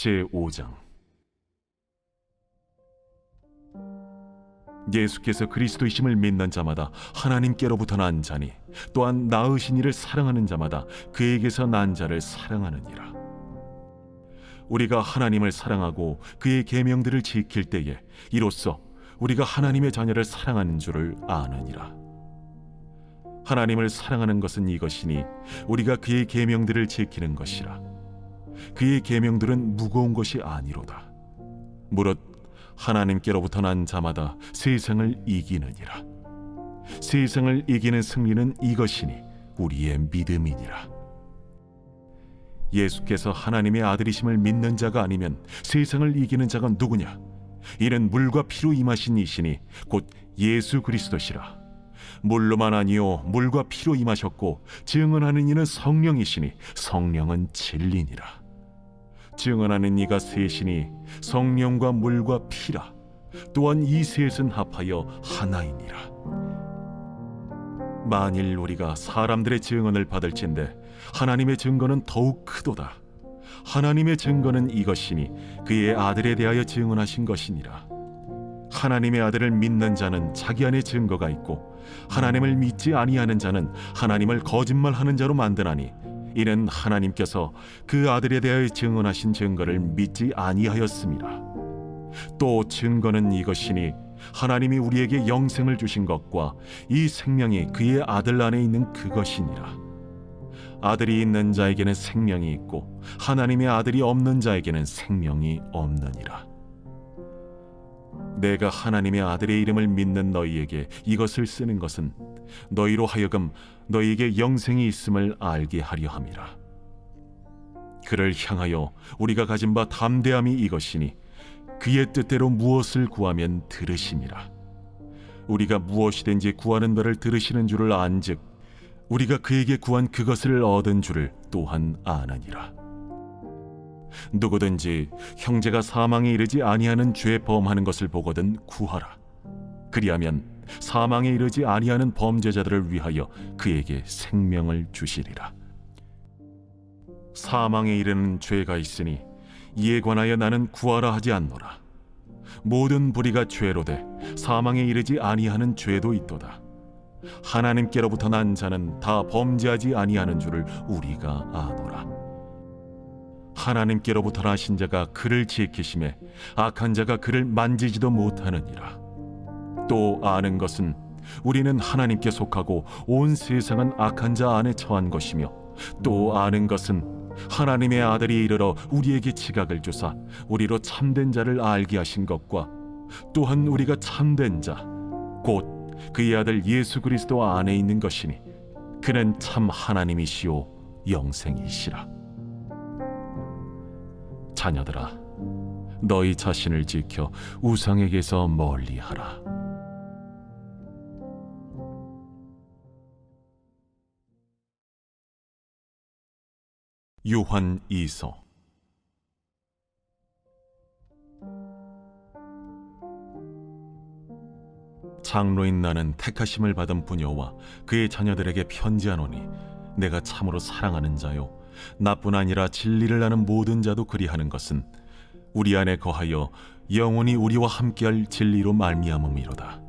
제5장. 예수께서 그리스도이심을 믿는 자마다 하나님께로부터 난 자니 또한 낳으신 이를 사랑하는 자마다 그에게서 난 자를 사랑하느니라. 우리가 하나님을 사랑하고 그의 계명들을 지킬 때에 이로써 우리가 하나님의 자녀를 사랑하는 줄을 아느니라. 하나님을 사랑하는 것은 이것이니 우리가 그의 계명들을 지키는 것이라. 그의 계명들은 무거운 것이 아니로다. 무릇 하나님께로부터 난 자마다 세상을 이기느니라. 세상을 이기는 승리는 이것이니 우리의 믿음이니라. 예수께서 하나님의 아들이심을 믿는 자가 아니면 세상을 이기는 자가 누구냐? 이는 물과 피로 임하신 이시니 곧 예수 그리스도시라. 물로만 아니요 물과 피로 임하셨고 증언하는 이는 성령이시니 성령은 진리니라. 증언하는 이가 셋이니 성령과 물과 피라. 또한 이 셋은 합하여 하나이니라. 만일 우리가 사람들의 증언을 받을진대 하나님의 증거는 더욱 크도다. 하나님의 증거는 이것이니 그의 아들에 대하여 증언하신 것이니라. 하나님의 아들을 믿는 자는 자기 안에 증거가 있고 하나님을 믿지 아니하는 자는 하나님을 거짓말하는 자로 만드나니 이는 하나님께서 그 아들에 대하여 증언하신 증거를 믿지 아니하였습니다. 또 증거는 이것이니 하나님이 우리에게 영생을 주신 것과 이 생명이 그의 아들 안에 있는 그것이니라. 아들이 있는 자에게는 생명이 있고 하나님의 아들이 없는 자에게는 생명이 없느니라. 내가 하나님의 아들의 이름을 믿는 너희에게 이것을 쓰는 것은 너희로 하여금 너희에게 영생이 있음을 알게 하려 함이라. 그를 향하여 우리가 가진 바 담대함이 이것이니 그의 뜻대로 무엇을 구하면 들으심이라. 우리가 무엇이든지 구하는 바를 들으시는 줄을 안즉 우리가 그에게 구한 그것을 얻은 줄을 또한 아느니라. 누구든지 형제가 사망에 이르지 아니하는 죄 범하는 것을 보거든 구하라. 그리하면 사망에 이르지 아니하는 범죄자들을 위하여 그에게 생명을 주시리라. 사망에 이르는 죄가 있으니 이에 관하여 나는 구하라 하지 않노라. 모든 불의가 죄로 돼 사망에 이르지 아니하는 죄도 있도다. 하나님께로부터 난 자는 다 범죄하지 아니하는 줄을 우리가 아노라. 하나님께로부터 나신 자가 그를 지키심에 악한 자가 그를 만지지도 못하느니라. 또 아는 것은 우리는 하나님께 속하고 온 세상은 악한 자 안에 처한 것이며 또 아는 것은 하나님의 아들이 이르러 우리에게 지각을 주사 우리로 참된 자를 알게 하신 것과 또한 우리가 참된 자 곧 그의 아들 예수 그리스도 안에 있는 것이니 그는 참 하나님이시오 영생이시라. 자녀들아, 너희 자신을 지켜 우상에게서 멀리하라. 요한 2서. 장로인 나는 택하심을 받은 부녀와 그의 자녀들에게 편지하노니 내가 참으로 사랑하는 자요 나뿐 아니라 진리를 아는 모든 자도 그리하는 것은 우리 안에 거하여 영원히 우리와 함께할 진리로 말미암음이로다.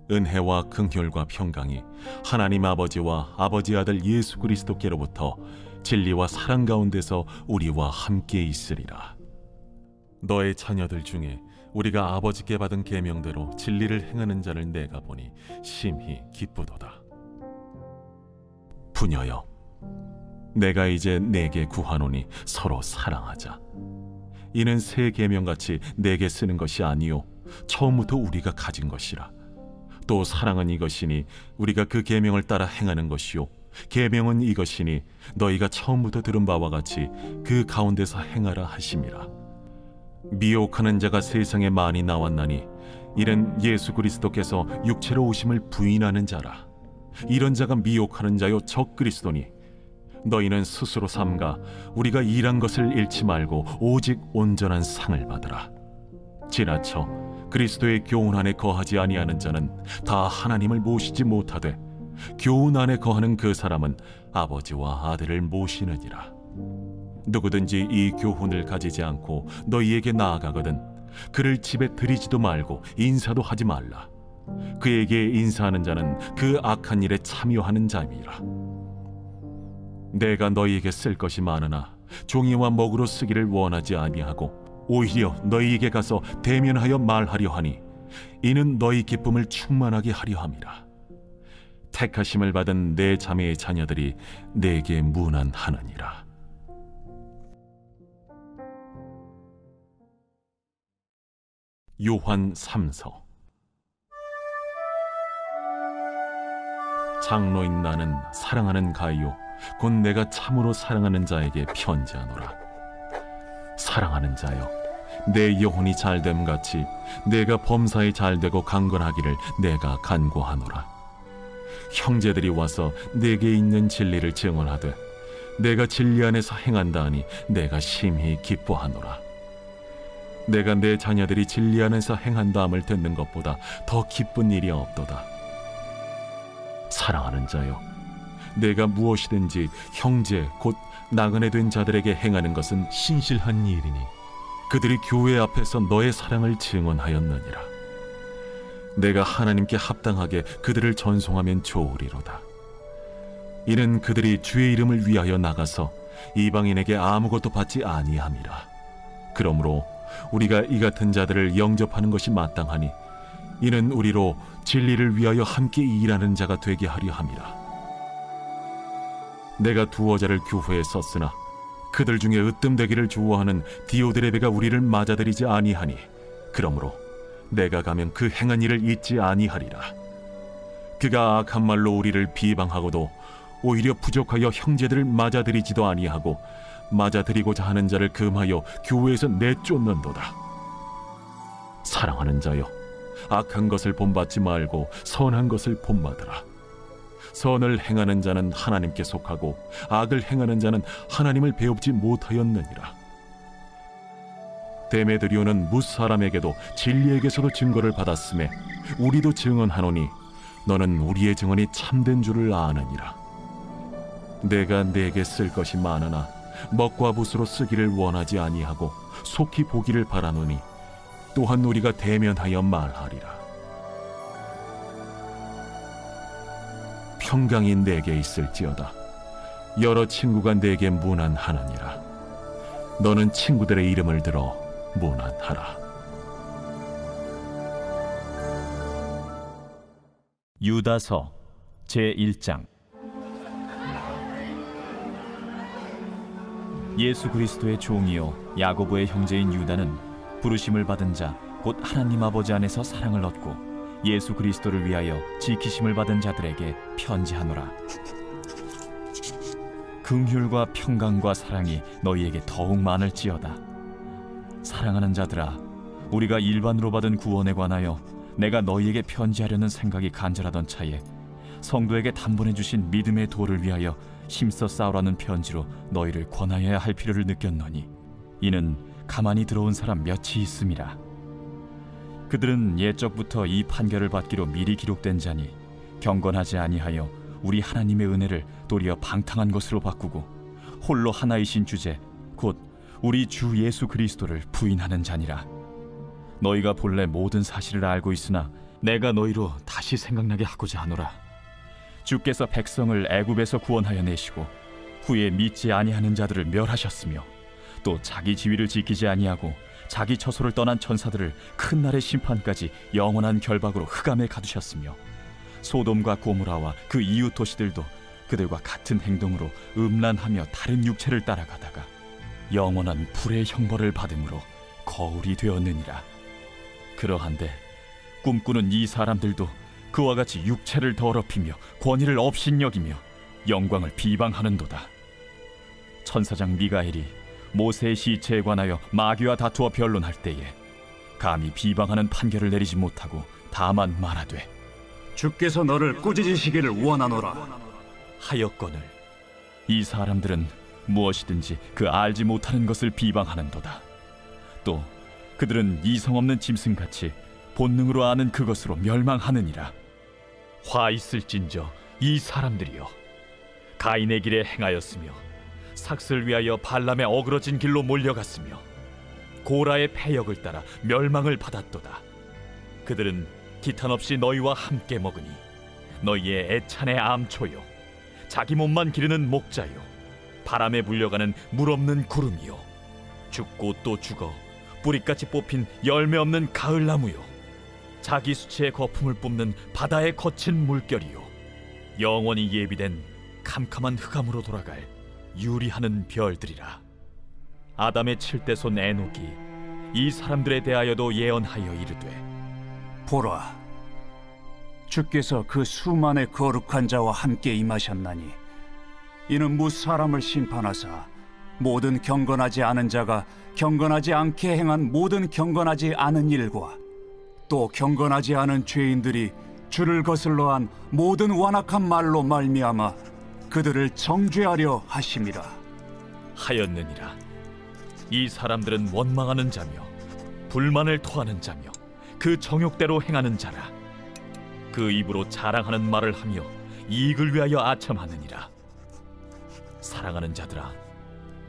은혜와 긍휼과 평강이 하나님 아버지와 아버지 아들 예수 그리스도께로부터 진리와 사랑 가운데서 우리와 함께 있으리라. 너의 자녀들 중에 우리가 아버지께 받은 계명대로 진리를 행하는 자를 내가 보니 심히 기쁘도다. 부녀여, 내가 이제 내게 구하노니 서로 사랑하자. 이는 새 계명같이 내게 쓰는 것이 아니요 처음부터 우리가 가진 것이라. 또 사랑은 이것이니 우리가 그 계명을 따라 행하는 것이요 계명은 이것이니 너희가 처음부터 들은 바와 같이 그 가운데서 행하라 하심이라. 미혹하는 자가 세상에 많이 나왔나니 이는 예수 그리스도께서 육체로 오심을 부인하는 자라. 이런 자가 미혹하는 자요 적 그리스도니 너희는 스스로 삼가 우리가 일한 것을 잃지 말고 오직 온전한 상을 받으라. 지나쳐 그리스도의 교훈 안에 거하지 아니하는 자는 다 하나님을 모시지 못하되 교훈 안에 거하는 그 사람은 아버지와 아들을 모시느니라. 누구든지 이 교훈을 가지지 않고 너희에게 나아가거든 그를 집에 들이지도 말고 인사도 하지 말라. 그에게 인사하는 자는 그 악한 일에 참여하는 자임이라. 내가 너희에게 쓸 것이 많으나 종이와 먹으로 쓰기를 원하지 아니하고 오히려 너희에게 가서 대면하여 말하려 하니 이는 너희 기쁨을 충만하게 하려 함이라. 택하심을 받은 내 자매의 자녀들이 내게 문안하느니라. 요한 3서. 장로인 나는 사랑하는 가이요 곧 내가 참으로 사랑하는 자에게 편지하노라. 사랑하는 자여, 내 영혼이 잘됨 같이 내가 범사에 잘되고 강건하기를 내가 간구하노라. 형제들이 와서 내게 있는 진리를 증언하되 내가 진리 안에서 행한다 하니 내가 심히 기뻐하노라. 내가 내 자녀들이 진리 안에서 행한다함을 듣는 것보다 더 기쁜 일이 없도다. 사랑하는 자여, 내가 무엇이든지 형제 곧 나그네 된 자들에게 행하는 것은 신실한 일이니 그들이 교회 앞에서 너의 사랑을 증언하였느니라. 내가 하나님께 합당하게 그들을 전송하면 좋으리로다. 이는 그들이 주의 이름을 위하여 나가서 이방인에게 아무것도 받지 아니함이라. 그러므로 우리가 이 같은 자들을 영접하는 것이 마땅하니 이는 우리로 진리를 위하여 함께 일하는 자가 되게 하려 함이라. 내가 두어 자를 교회에 썼으나 그들 중에 으뜸되기를 좋아하는 디오드레베가 우리를 맞아들이지 아니하니 그러므로 내가 가면 그 행한 일을 잊지 아니하리라. 그가 악한 말로 우리를 비방하고도 오히려 부족하여 형제들을 맞아들이지도 아니하고 맞아들이고자 하는 자를 금하여 교회에서 내쫓는도다. 사랑하는 자여, 악한 것을 본받지 말고 선한 것을 본받으라. 선을 행하는 자는 하나님께 속하고 악을 행하는 자는 하나님을 배웁지 못하였느니라. 데메드리오는 무사람에게도 진리에게서도 증거를 받았음에 우리도 증언하노니 너는 우리의 증언이 참된 줄을 아느니라. 내가 네게 쓸 것이 많으나 먹과 붓으로 쓰기를 원하지 아니하고 속히 보기를 바라노니 또한 우리가 대면하여 말하리라. 평강이 내게 있을지어다. 여러 친구가 내게 문안하느니라. 너는 친구들의 이름을 들어 문안하라. 유다서 제1장. 예수 그리스도의 종이요 야고보의 형제인 유다는 부르심을 받은 자 곧 하나님 아버지 안에서 사랑을 얻고 예수 그리스도를 위하여 지키심을 받은 자들에게 편지하노라. 긍휼과 평강과 사랑이 너희에게 더욱 많을지어다. 사랑하는 자들아, 우리가 일반으로 받은 구원에 관하여 내가 너희에게 편지하려는 생각이 간절하던 차에 성도에게 단번에 주신 믿음의 도를 위하여 힘써 싸우라는 편지로 너희를 권하여야 할 필요를 느꼈노니 이는 가만히 들어온 사람 몇이 있음이라. 그들은 옛적부터 이 판결을 받기로 미리 기록된 자니 경건하지 아니하여 우리 하나님의 은혜를 도리어 방탕한 것으로 바꾸고 홀로 하나이신 주제 곧 우리 주 예수 그리스도를 부인하는 자니라. 너희가 본래 모든 사실을 알고 있으나 내가 너희로 다시 생각나게 하고자 하노라. 주께서 백성을 애굽에서 구원하여 내시고 후에 믿지 아니하는 자들을 멸하셨으며 또 자기 지위를 지키지 아니하고 자기 처소를 떠난 천사들을 큰 날의 심판까지 영원한 결박으로 흑암에 가두셨으며 소돔과 고모라와 그 이웃 도시들도 그들과 같은 행동으로 음란하며 다른 육체를 따라가다가 영원한 불의 형벌을 받음으로 거울이 되었느니라. 그러한데 꿈꾸는 이 사람들도 그와 같이 육체를 더럽히며 권위를 업신여기며 영광을 비방하는도다. 천사장 미가엘이 모세의 시체에 관하여 마귀와 다투어 변론할 때에 감히 비방하는 판결을 내리지 못하고 다만 말하되 주께서 너를 꾸짖으시기를 원하노라 하였거늘 이 사람들은 무엇이든지 그 알지 못하는 것을 비방하는도다. 또 그들은 이성 없는 짐승같이 본능으로 아는 그것으로 멸망하느니라. 화 있을진저 이 사람들이여 가인의 길에 행하였으며 삭슬 위하여 발람의 어그러진 길로 몰려갔으며 고라의 패역을 따라 멸망을 받았도다. 그들은 기탄 없이 너희와 함께 먹으니 너희의 애찬의 암초요 자기 몸만 기르는 목자요 바람에 물려가는 물 없는 구름이요 죽고 또 죽어 뿌리까지 뽑힌 열매 없는 가을나무요 자기 수치의 거품을 뿜는 바다의 거친 물결이요 영원히 예비된 캄캄한 흑암으로 돌아갈 유리하는 별들이라. 아담의 칠대손 에녹이 이 사람들에 대하여도 예언하여 이르되 보라, 주께서 그 수만의 거룩한 자와 함께 임하셨나니 이는 무 사람을 심판하사 모든 경건하지 않은 자가 경건하지 않게 행한 모든 경건하지 않은 일과 또 경건하지 않은 죄인들이 주를 거슬러 한 모든 완악한 말로 말미암아 그들을 정죄하려 하심이라 하였느니라. 이 사람들은 원망하는 자며 불만을 토하는 자며 그 정욕대로 행하는 자라. 그 입으로 자랑하는 말을 하며 이익을 위하여 아첨하느니라. 사랑하는 자들아,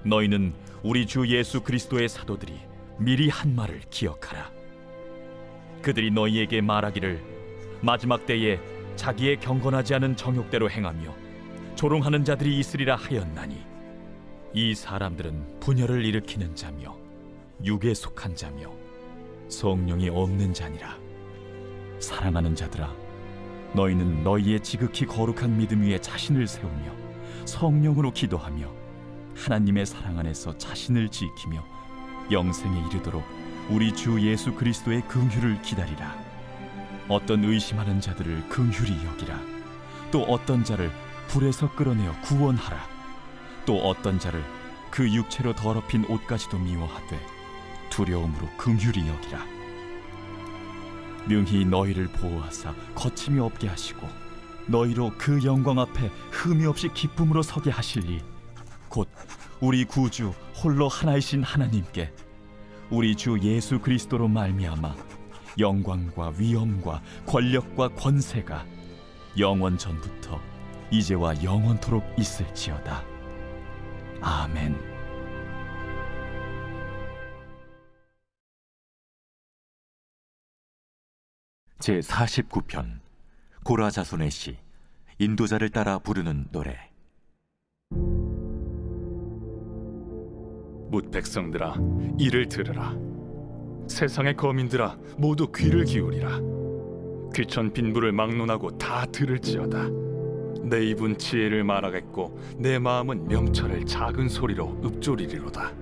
너희는 우리 주 예수 그리스도의 사도들이 미리 한 말을 기억하라. 그들이 너희에게 말하기를 마지막 때에 자기의 경건하지 않은 정욕대로 행하며 조롱하는 자들이 있으리라 하였나니 이 사람들은 분열을 일으키는 자며 육에 속한 자며 성령이 없는 자니라. 사랑하는 자들아, 너희는 너희의 지극히 거룩한 믿음 위에 자신을 세우며 성령으로 기도하며 하나님의 사랑 안에서 자신을 지키며 영생에 이르도록 우리 주 예수 그리스도의 긍휼을 기다리라. 어떤 의심하는 자들을 긍휼히 여기라. 또 어떤 자를 불에서 끌어내어 구원하라. 또 어떤 자를 그 육체로 더럽힌 옷까지도 미워하되 두려움으로 긍휼히 여기라. 능히 너희를 보호하사 거침이 없게 하시고 너희로 그 영광 앞에 흠이 없이 기쁨으로 서게 하시리. 곧 우리 구주 홀로 하나이신 하나님께 우리 주 예수 그리스도로 말미암아 영광과 위엄과 권력과 권세가 영원 전부터 이제와 영원토록 있을지어다. 아멘. 제49편 고라 자손의 시 인도자를 따라 부르는 노래. 뭇 백성들아, 이를 들으라. 세상의 거민들아, 모두 귀를 기울이라. 귀천 빈부를 막론하고 다 들을지어다. 내 입은 지혜를 말하겠고 내 마음은 명철을 작은 소리로 읊조리리로다.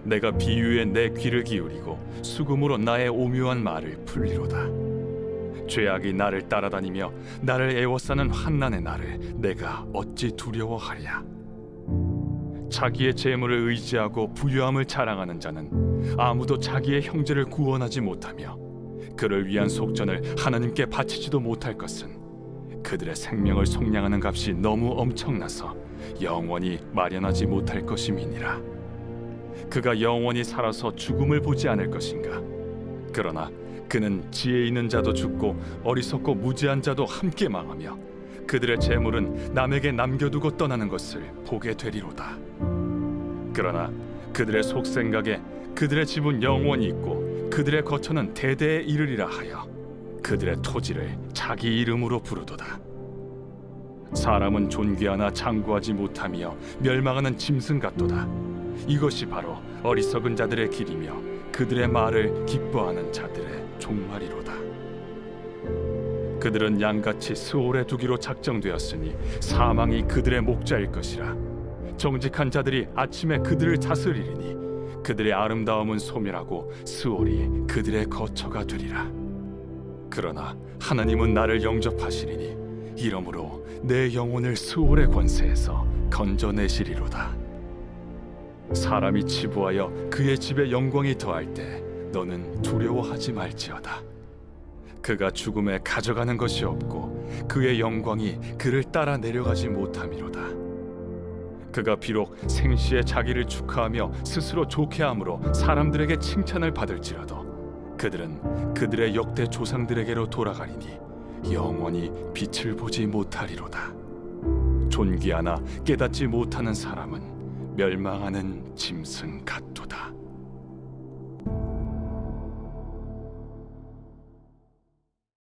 내가 비유에 내 귀를 기울이고 수금으로 나의 오묘한 말을 풀리로다. 죄악이 나를 따라다니며 나를 애워싸는 환난의 날을 내가 어찌 두려워하랴. 자기의 재물을 의지하고 부유함을 자랑하는 자는 아무도 자기의 형제를 구원하지 못하며 그를 위한 속전을 하나님께 바치지도 못할 것은 그들의 생명을 속량하는 값이 너무 엄청나서 영원히 마련하지 못할 것임이니라. 그가 영원히 살아서 죽음을 보지 않을 것인가. 그러나 그는 지혜 있는 자도 죽고 어리석고 무지한 자도 함께 망하며 그들의 재물은 남에게 남겨두고 떠나는 것을 보게 되리로다. 그러나 그들의 속생각에 그들의 집은 영원히 있고 그들의 거처는 대대에 이르리라 하여 그들의 토지를 자기 이름으로 부르도다. 사람은 존귀하나 장구하지 못하며 멸망하는 짐승 같도다. 이것이 바로 어리석은 자들의 길이며 그들의 말을 기뻐하는 자들의 종말이로다. 그들은 양같이 스올에 두기로 작정되었으니 사망이 그들의 목자일 것이라. 정직한 자들이 아침에 그들을 다스리리니 그들의 아름다움은 소멸하고 스올이 그들의 거처가 되리라. 그러나 하나님은 나를 영접하시리니 이러므로 내 영혼을 스올의 권세에서 건져내시리로다. 사람이 치부하여 그의 집에 영광이 더할 때 너는 두려워하지 말지어다. 그가 죽음에 가져가는 것이 없고 그의 영광이 그를 따라 내려가지 못함이로다. 그가 비록 생시에 자기를 축하하며 스스로 좋게함으로 사람들에게 칭찬을 받을지라도 그들은 그들의 역대 조상들에게로 돌아가리니 영원히 빛을 보지 못하리로다. 존귀하나 깨닫지 못하는 사람은 멸망하는 짐승 같도다.